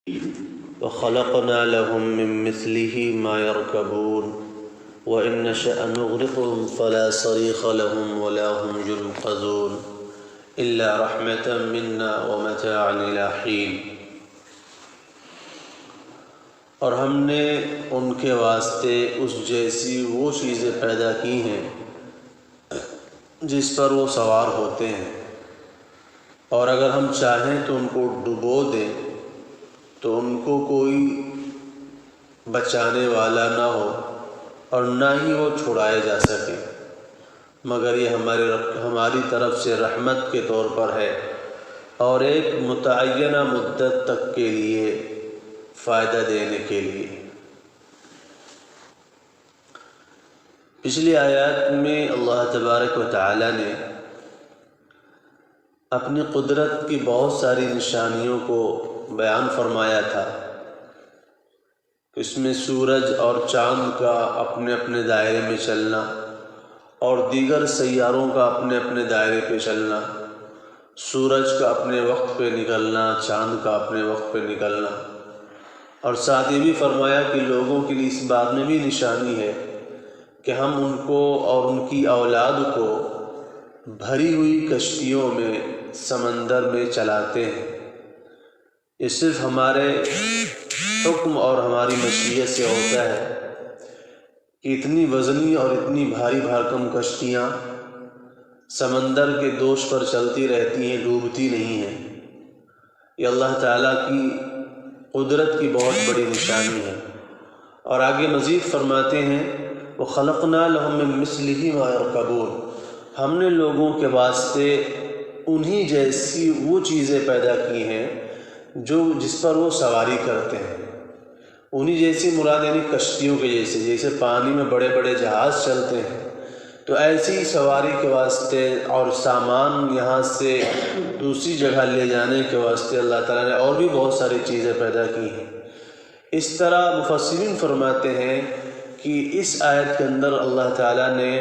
وخلقنا لهم من مثله ما يركبون وإن نشأ نغرقهم فلا صريخ لهم ولا هم ينقذون إلا رحمة منا ومتاعا إلى حين۔ اور ہم نے ان کے واسطے اس جیسی وہ چیزیں پیدا کی ہیں جس پر وہ سوار ہوتے ہیں، اور اگر ہم چاہیں تو ان کو ڈبو دیں تو ان کو کوئی بچانے والا نہ ہو اور نہ ہی وہ چھڑائے جا سکے، مگر یہ ہماری طرف سے رحمت کے طور پر ہے اور ایک متعینہ مدت تک کے لیے فائدہ دینے کے لیے۔ پچھلی آیات میں اللہ تبارک و تعالی نے اپنی قدرت کی بہت ساری نشانیوں کو بیان فرمایا تھا۔ اس میں سورج اور چاند کا اپنے اپنے دائرے میں چلنا اور دیگر سیاروں کا اپنے اپنے دائرے پہ چلنا، سورج کا اپنے وقت پہ نکلنا، چاند کا اپنے وقت پہ نکلنا، اور ساتھ یہ بھی فرمایا کہ لوگوں کے لیے اس بات میں بھی نشانی ہے کہ ہم ان کو اور ان کی اولاد کو بھری ہوئی کشتیوں میں سمندر میں چلاتے ہیں۔ یہ صرف ہمارے حکم اور ہماری مشیت سے ہوتا ہے کہ اتنی وزنی اور اتنی بھاری بھرکم کشتیاں سمندر کے دوش پر چلتی رہتی ہیں، ڈوبتی نہیں ہیں۔ یہ اللہ تعالیٰ کی قدرت کی بہت بڑی نشانی ہے۔ اور آگے مزید فرماتے ہیں وَخَلَقْنَا لَهُم مِّن مِّثْلِهِ مَا يَرْكَبُونَ، ہم نے لوگوں کے واسطے انہی جیسی وہ چیزیں پیدا کی ہیں جس پر وہ سواری کرتے ہیں۔ انہی جیسی مراد یعنی کشتیوں کے جیسے پانی میں بڑے بڑے جہاز چلتے ہیں، تو ایسی سواری کے واسطے اور سامان یہاں سے دوسری جگہ لے جانے کے واسطے اللہ تعالیٰ نے اور بھی بہت ساری چیزیں پیدا کی ہیں۔ اس طرح مفسرین فرماتے ہیں کہ اس آیت کے اندر اللہ تعالیٰ نے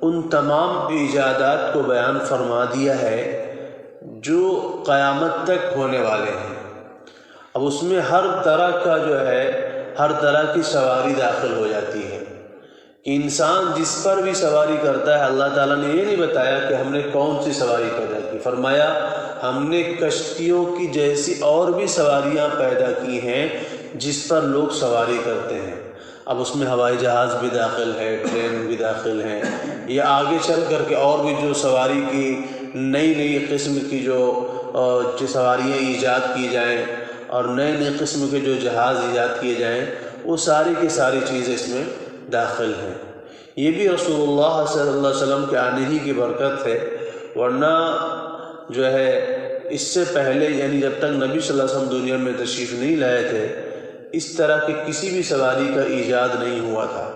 ان تمام ایجادات کو بیان فرما دیا ہے جو قیامت تک ہونے والے ہیں۔ اب اس میں ہر طرح کا ہر طرح کی سواری داخل ہو جاتی ہے کہ انسان جس پر بھی سواری کرتا ہے، اللہ تعالیٰ نے یہ نہیں بتایا کہ ہم نے کون سی سواری پیدا کی، فرمایا ہم نے کشتیوں کی جیسی اور بھی سواریاں پیدا کی ہیں جس پر لوگ سواری کرتے ہیں۔ اب اس میں ہوائی جہاز بھی داخل ہے، ٹرین بھی داخل ہیں، یا آگے چل کر کے اور بھی جو سواری کی نئی قسم کی جو سواریاں ایجاد کی جائیں اور نئے قسم کے جو جہاز ایجاد کیے جائیں، وہ ساری کی ساری چیزیں اس میں داخل ہیں۔ یہ بھی رسول اللہ صلی اللہ علیہ وسلم کے آنے ہی کی برکت ہے، ورنہ اس سے پہلے یعنی جب تک نبی صلی اللہ علیہ وسلم دنیا میں تشریف نہیں لائے تھے، اس طرح کی کسی بھی سواری کا ایجاد نہیں ہوا تھا۔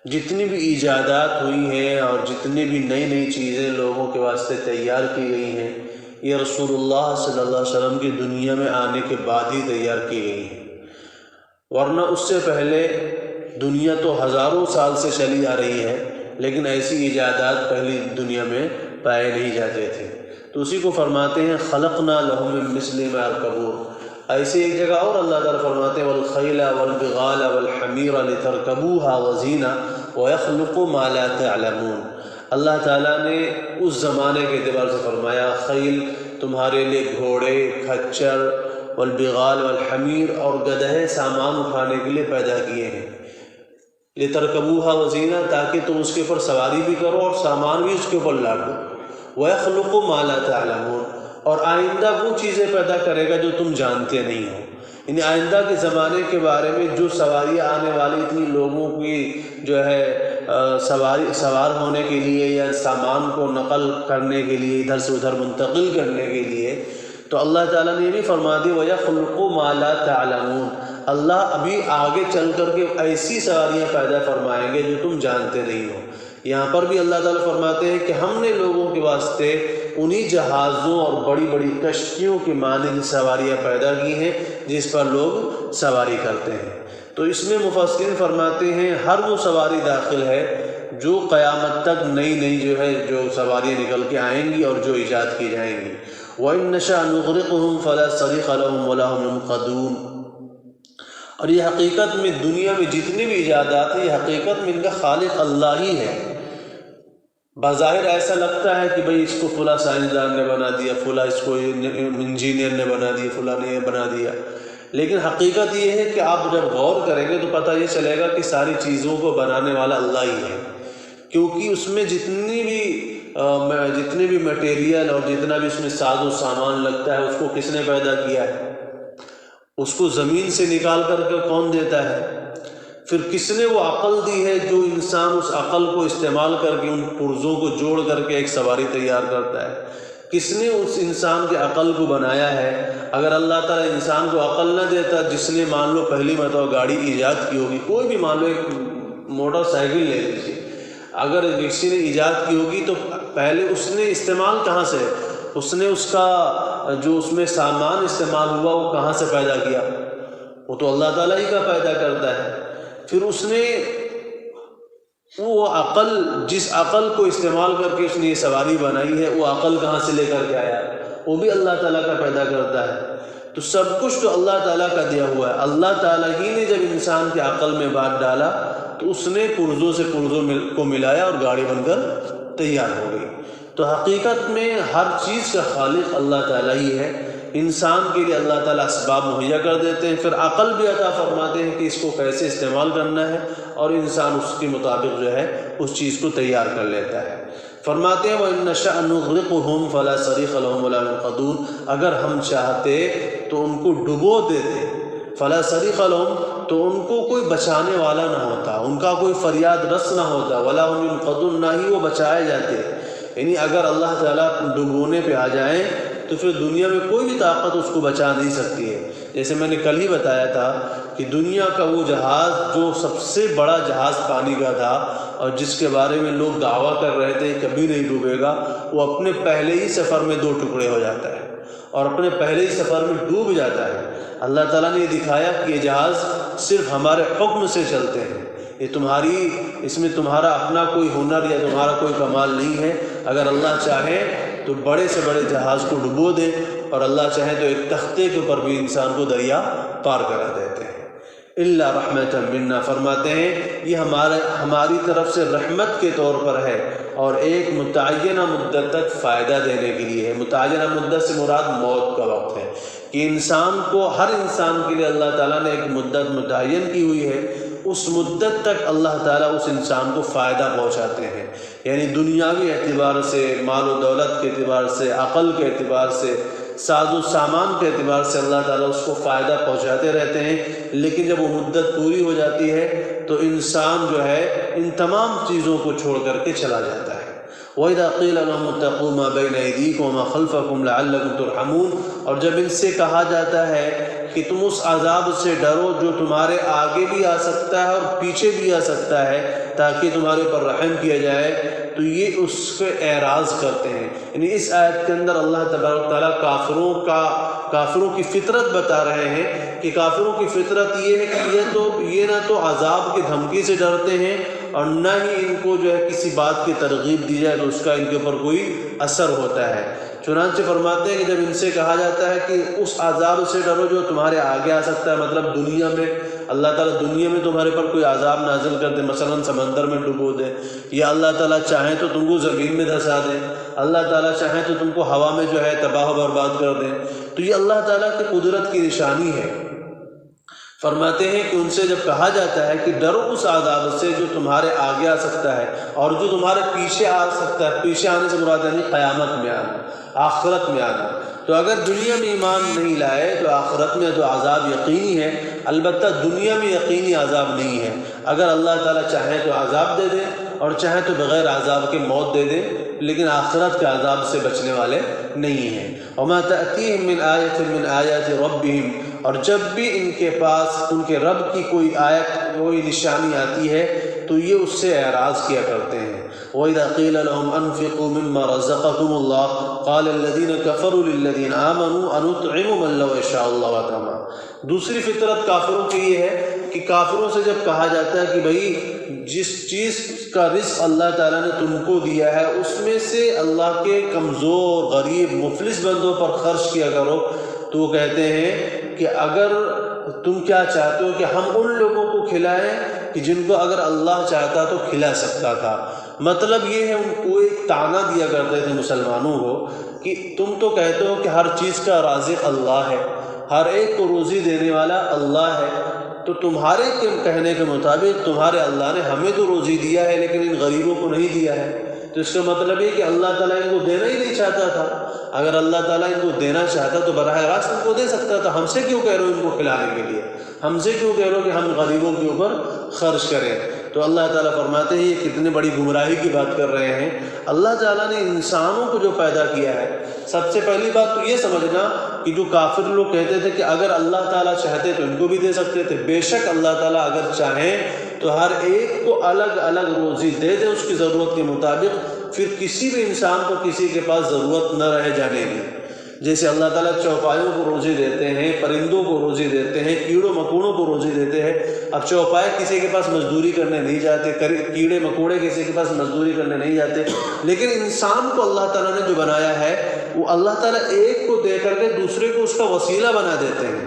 جتنی بھی ایجادات ہوئی ہیں اور جتنی بھی نئی چیزیں لوگوں کے واسطے تیار کی گئی ہیں، یہ رسول اللہ صلی اللہ علیہ وسلم کی دنیا میں آنے کے بعد ہی تیار کی گئی ہیں، ورنہ اس سے پہلے دنیا تو ہزاروں سال سے چلی آ رہی ہے، لیکن ایسی ایجادات پہلی دنیا میں پائے نہیں جاتے تھے۔ تو اسی کو فرماتے ہیں خَلَقْنَا لَهُم مِّن مِّثْلِهِ مَا يَرْكَبُونَ۔ ایسے ایک جگہ اور اللہ تعالیٰ فرماتے ہیں وَالْخَيْلَ وَالْبِغَالَ وَالْحَمِيرَ لِتَرْكَبُوهَا وَزِينَةً وَيَخْلُقُ مَا لَا تَعْلَمُونَ۔ اللہ تعالیٰ نے اس زمانے کے اعتبار سے فرمایا خیل تمہارے لیے گھوڑے، کھچر، والبغال والحمیر اور گدھے سامان اٹھانے کے لیے پیدا کیے ہیں، لِتَرْكَبُوهَا وَزِينَةً تاکہ تم اس کے اوپر سواری بھی کرو اور سامان بھی اس کے اوپر لاڈو، وَيَخْلُقُ مَا لَا تَعْلَمُونَ اور آئندہ وہ چیزیں پیدا کرے گا جو تم جانتے نہیں ہو۔ یعنی آئندہ کے زمانے کے بارے میں جو سواریاں آنے والی اتنی لوگوں کی سوار ہونے کے لیے یا سامان کو نقل کرنے کے لیے ادھر سے ادھر منتقل کرنے کے لیے، تو اللہ تعالیٰ نے یہ بھی فرما دی وَيَخْلُقُ مَا لَا تَعْلَمُونَ، اللہ ابھی آگے چل کر کے ایسی سواریاں پیدا فرمائیں گے جو تم جانتے نہیں ہو۔ یہاں پر بھی اللہ تعالیٰ فرماتے ہیں کہ ہم نے لوگوں کے واسطے انہی جہازوں اور بڑی بڑی کشتیوں کی مانند سواریاں پیدا کی ہیں جس پر لوگ سواری کرتے ہیں۔ تو اس میں مفسرین فرماتے ہیں ہر وہ سواری داخل ہے جو قیامت تک نئی جو سواریاں نکل کے آئیں گی اور جو ایجاد کی جائیں گی، وَإِن نَّشَأْ نُغْرِقْهُمْ فَلَا صَرِيخَ لَهُمْ وَلَا هُمْ يُنقَذُونَ۔ اور یہ حقیقت میں دنیا میں جتنی بھی ایجادات ہیں، یہ حقیقت میں ان کا خالق اللہ ہی ہے۔ بظاہر ایسا لگتا ہے کہ بھئی اس کو فلاں سائنسدان نے بنا دیا، فلاں اس کو انجینئر نے بنا دیا، فلاں نے یہ بنا دیا، لیکن حقیقت یہ ہے کہ آپ جب غور کریں گے تو پتہ یہ چلے گا کہ ساری چیزوں کو بنانے والا اللہ ہی ہے، کیونکہ اس میں جتنے بھی میٹیریل اور جتنا بھی اس میں ساز و سامان لگتا ہے اس کو کس نے پیدا کیا ہے؟ اس کو زمین سے نکال کر کے کون دیتا ہے؟ پھر کس نے وہ عقل دی ہے جو انسان اس عقل کو استعمال کر کے ان پرزوں کو جوڑ کر کے ایک سواری تیار کرتا ہے؟ کس نے اس انسان کے عقل کو بنایا ہے؟ اگر اللہ تعالیٰ انسان کو عقل نہ دیتا، جس نے مان لو پہلی مرتبہ گاڑی ایجاد کی ہوگی، کوئی بھی مان لو ایک موٹر سائیکل لے لیجیے، اگر کسی نے ایجاد کی ہوگی تو پہلے اس نے استعمال کہاں سے، اس نے اس کا جو اس میں سامان استعمال ہوا وہ کہاں سے پیدا کیا؟ وہ تو اللہ تعالیٰ ہی کا پیدا کرتا ہے۔ پھر اس نے وہ عقل، جس عقل کو استعمال کر کے اس نے یہ سواری بنائی ہے، وہ عقل کہاں سے لے کر کے آیا؟ وہ بھی اللہ تعالیٰ کا پیدا کرتا ہے۔ تو سب کچھ تو اللہ تعالیٰ کا دیا ہوا ہے۔ اللہ تعالیٰ ہی نے جب انسان کے عقل میں بات ڈالا تو اس نے پرزوں سے پرزوں کو ملایا اور گاڑی بن کر تیار ہو گئی۔ تو حقیقت میں ہر چیز کا خالق اللہ تعالیٰ ہی ہے۔ انسان کے لیے اللہ تعالیٰ اسباب مہیا کر دیتے ہیں، پھر عقل بھی عطا فرماتے ہیں کہ اس کو کیسے استعمال کرنا ہے، اور انسان اس کے مطابق جو ہے اس چیز کو تیار کر لیتا ہے۔ فرماتے ہیں وَإِن نَّشَأْ نُغْرِقْهُمْ فَلَا صَرِيخَ لَهُمْ وَلَا يُنقَذُونَ، اگر ہم چاہتے تو ان کو ڈبو دیتے، فَلَا صَرِيخَ لَهُمْ، تو ان کو کوئی بچانے والا نہ ہوتا، ان کا کوئی فریاد رس نہ ہوتا، وَلَا هُمْ يُنقَذُونَ، نہ ہی وہ بچائے جاتے۔ یعنی اگر اللہ تعالیٰ ڈبونے پہ آ جائیں تو پھر دنیا میں کوئی بھی طاقت اس کو بچا نہیں سکتی ہے۔ جیسے میں نے کل ہی بتایا تھا کہ دنیا کا وہ جہاز جو سب سے بڑا جہاز پانی کا تھا اور جس کے بارے میں لوگ دعویٰ کر رہے تھے کبھی نہیں ڈوبے گا، وہ اپنے پہلے ہی سفر میں 2 ٹکڑے ہو جاتا ہے اور اپنے پہلے ہی سفر میں ڈوب جاتا ہے۔ اللہ تعالیٰ نے یہ دکھایا کہ یہ جہاز صرف ہمارے حکم سے چلتے ہیں، یہ اس میں تمہارا اپنا کوئی ہنر یا تمہارا کوئی کمال نہیں ہے۔ اگر اللہ چاہے تو بڑے سے بڑے جہاز کو ڈبو دے، اور اللہ چاہے تو ایک تختے کے اوپر بھی انسان کو دریا پار کرا دیتے ہیں۔ الا رحمۃ منا، فرماتے ہیں یہ ہماری طرف سے رحمت کے طور پر ہے اور ایک متعینہ مدت تک فائدہ دینے کے لیے ہے۔ متعینہ مدت سے مراد موت کا وقت ہے، کہ انسان کو، ہر انسان کے لیے اللہ تعالیٰ نے ایک مدت متعین کی ہوئی ہے، اس مدت تک اللہ تعالیٰ اس انسان کو فائدہ پہنچاتے ہیں۔ یعنی دنیاوی اعتبار سے، مال و دولت کے اعتبار سے، عقل کے اعتبار سے، ساز و سامان کے اعتبار سے اللہ تعالیٰ اس کو فائدہ پہنچاتے رہتے ہیں، لیکن جب وہ مدت پوری ہو جاتی ہے تو انسان جو ہے ان تمام چیزوں کو چھوڑ کر کے چلا جاتا ہے۔ وَإِذَا قِيلَ لَهُمُ اتَّقُوا مَا بَيْنَ أَيْدِيكُمْ وَمَا خَلْفَكُمْ لَعَلَّكُمْ تُرْحَمُونَ، اور جب ان سے کہا جاتا ہے کہ تم اس عذاب سے ڈرو جو تمہارے آگے بھی آ سکتا ہے اور پیچھے بھی آ سکتا ہے تاکہ تمہارے پر رحم کیا جائے، تو یہ اس کے اعراض کرتے ہیں۔ یعنی اس آیت کے اندر اللہ تبارک تعالیٰ کافروں کی فطرت بتا رہے ہیں کہ کافروں کی فطرت یہ ہے کہ یہ نہ تو عذاب کی دھمکی سے ڈرتے ہیں اور نہ ہی ان کو جو ہے کسی بات کی ترغیب دی جائے تو اس کا ان کے اوپر کوئی اثر ہوتا ہے۔ چنانچہ فرماتے ہیں کہ جب ان سے کہا جاتا ہے کہ اس عذاب سے ڈرو جو تمہارے آگے آ سکتا ہے، مطلب دنیا میں اللہ تعالیٰ دنیا میں تمہارے پر کوئی عذاب نازل کر دے، مثلا سمندر میں ڈبو دے، یا اللہ تعالیٰ چاہیں تو تم کو زمین میں دھسا دے، اللہ تعالیٰ چاہیں تو تم کو ہوا میں جو ہے تباہ و برباد کر دیں، تو یہ اللہ تعالیٰ کی قدرت کی نشانی ہے۔ فرماتے ہیں کہ ان سے جب کہا جاتا ہے کہ ڈرو اس عذاب سے جو تمہارے آگے آ سکتا ہے اور جو تمہارے پیچھے آ سکتا ہے، پیچھے آنے سے مراد یعنی قیامت میں آنا، آخرت میں آنا۔ تو اگر دنیا میں ایمان نہیں لائے تو آخرت میں تو عذاب یقینی ہے، البتہ دنیا میں یقینی عذاب نہیں ہے۔ اگر اللہ تعالیٰ چاہے تو عذاب دے دے اور چاہے تو بغیر عذاب کے موت دے دے، لیکن آخرت کے عذاب سے بچنے والے نہیں ہیں۔ وما تأتیہم من آیۃ من آیات ربہم، اور جب بھی ان کے پاس ان کے رب کی کوئی آیت، کوئی نشانی آتی ہے تو یہ اس سے اعراض کیا کرتے ہیں۔ وَإِذَا قِيلَ لَهُمْ أَنفِقُوا مِمَّا رَزَقَكُمُ اللَّهُ قَالَ الَّذِينَ كَفَرُوا لِلَّذِينَ آمَنُوا أَنُطْعِمُ مَن لَّوْ يَشَاءُ اللَّهُ أَطْعَمَهُ۔ دوسری فطرت کافروں کی یہ ہے کہ کافروں سے جب کہا جاتا ہے کہ بھائی جس چیز کا رزق اللہ تعالیٰ نے تم کو دیا ہے اس میں سے اللہ کے کمزور غریب مفلس بندوں پر خرچ کیا کرو، تو وہ کہتے ہیں کہ اگر تم کیا چاہتے ہو کہ ہم ان لوگوں کو کھلائیں کہ جن کو اگر اللہ چاہتا تو کھلا سکتا تھا۔ مطلب یہ ہے، ان کو ایک طعنہ دیا کرتے تھے مسلمانوں کو کہ تم تو کہتے ہو کہ ہر چیز کا رازق اللہ ہے، ہر ایک کو روزی دینے والا اللہ ہے، تو تمہارے کہنے کے مطابق تمہارے اللہ نے ہمیں تو روزی دیا ہے لیکن ان غریبوں کو نہیں دیا ہے، تو اس کا مطلب یہ کہ اللہ تعالیٰ ان کو دینا ہی نہیں چاہتا تھا۔ اگر اللہ تعالیٰ ان کو دینا چاہتا تو براہ راست ان کو دے سکتا تھا، ہم سے کیوں کہہ رہے ہو ان کو کھلانے کے لیے، ہم سے کیوں کہہ رہے ہو کہ ہم غریبوں کے اوپر خرچ کریں؟ تو اللہ تعالیٰ فرماتے ہیں یہ کتنی بڑی گمراہی کی بات کر رہے ہیں۔ اللہ تعالیٰ نے انسانوں کو جو پیدا کیا ہے، سب سے پہلی بات تو یہ سمجھنا کہ جو کافر لوگ کہتے تھے کہ اگر اللہ تعالیٰ چاہتے تو ان کو بھی دے سکتے تھے، بے شک اللہ تعالیٰ اگر چاہیں تو ہر ایک کو الگ الگ روزی دے دیں اس کی ضرورت کے مطابق، پھر کسی بھی انسان کو کسی کے پاس ضرورت نہ رہ جانے کی۔ جیسے اللہ تعالیٰ چوپایوں کو روزی دیتے ہیں، پرندوں کو روزی دیتے ہیں، کیڑوں مکوڑوں کو روزی دیتے ہیں۔ اب چوپائے کسی کے پاس مزدوری کرنے نہیں جاتے، کیڑے مکوڑے کسی کے پاس مزدوری کرنے نہیں جاتے، لیکن انسان کو اللہ تعالیٰ نے جو بنایا ہے وہ اللہ تعالیٰ ایک کو دے کر کے دوسرے کو اس کا وسیلہ بنا دیتے ہیں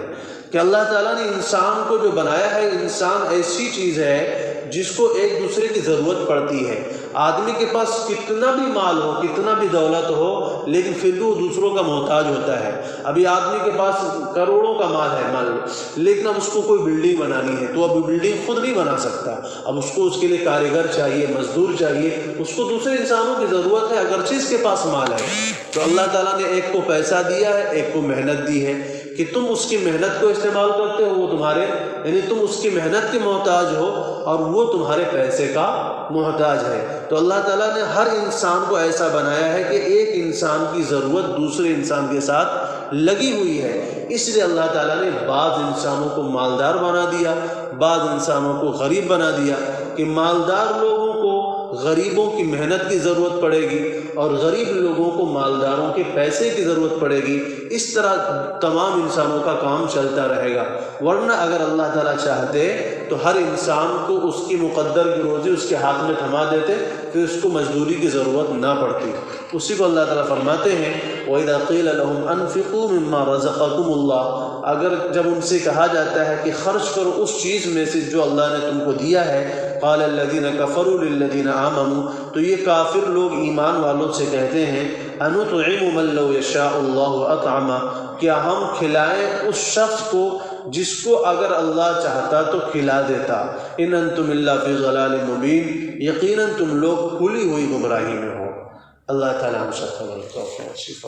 کہ اللہ تعالیٰ نے انسان کو جو بنایا ہے، انسان ایسی چیز ہے جس کو ایک دوسرے کی ضرورت پڑتی ہے۔ آدمی کے پاس کتنا بھی مال ہو، کتنا بھی دولت ہو، لیکن پھر بھی وہ دوسروں کا محتاج ہوتا ہے۔ ابھی آدمی کے پاس کروڑوں کا مال ہے مان لو، لیکن اب اس کو کوئی بلڈنگ بنانی ہے تو اب بلڈنگ خود نہیں بنا سکتا، اب اس کو اس کے لیے کاریگر چاہیے، مزدور چاہیے، اس کو دوسرے انسانوں کی ضرورت ہے اگرچہ اس کے پاس مال ہے۔ تو اللہ تعالیٰ نے ایک کو پیسہ دیا ہے، ایک کو محنت دی ہے کہ تم اس کی محنت کو استعمال کرتے ہو، وہ تمہارے یعنی تم اس کی محنت کے محتاج ہو اور وہ تمہارے پیسے کا محتاج ہے۔ تو اللہ تعالیٰ نے ہر انسان کو ایسا بنایا ہے کہ ایک انسان کی ضرورت دوسرے انسان کے ساتھ لگی ہوئی ہے، اس لیے اللہ تعالیٰ نے بعض انسانوں کو مالدار بنا دیا، بعض انسانوں کو غریب بنا دیا کہ مالدار لوگوں کو غریبوں کی محنت کی ضرورت پڑے گی اور غریب لوگوں کو مالداروں کے پیسے کی ضرورت پڑے گی۔ اس طرح تمام انسانوں کا کام چلتا رہے گا، ورنہ اگر اللہ تعالیٰ چاہتے تو ہر انسان کو اس کی مقدر کی روزی اس کے ہاتھ میں تھما دیتے، پھر اس کو مزدوری کی ضرورت نہ پڑتی۔ اسی کو اللہ تعالیٰ فرماتے ہیں وَإِذَا قِيلَ لَهُمْ أَنفِقُوا مِمَّا رَزَقَكُمُ اللَّهُ، اگر جب ان سے کہا جاتا ہے کہ خرچ کرو اس چیز میں سے جو اللہ نے تم کو دیا ہے، قَالَ الَّذِينَ كَفَرُوا لِلَّذِينَ آمَنُوا، تو یہ کافر لوگ ایمان والوں سے کہتے ہیں أَنُطْعِمُ مَن لَّوْ يَشَاءُ اللَّهُ أَطْعَمَهُ، کیا ہم کھلائیں اس شخص کو جس کو اگر اللہ چاہتا تو کھلا دیتا، إِنْ أَنْتُمْ إِلَّا فِي ضَلَالٍ مُبِينٍ، یقیناً تم لوگ کھلی ہوئی گمراہی میں ہو۔ اللہ تعالیٰ ہم سب کو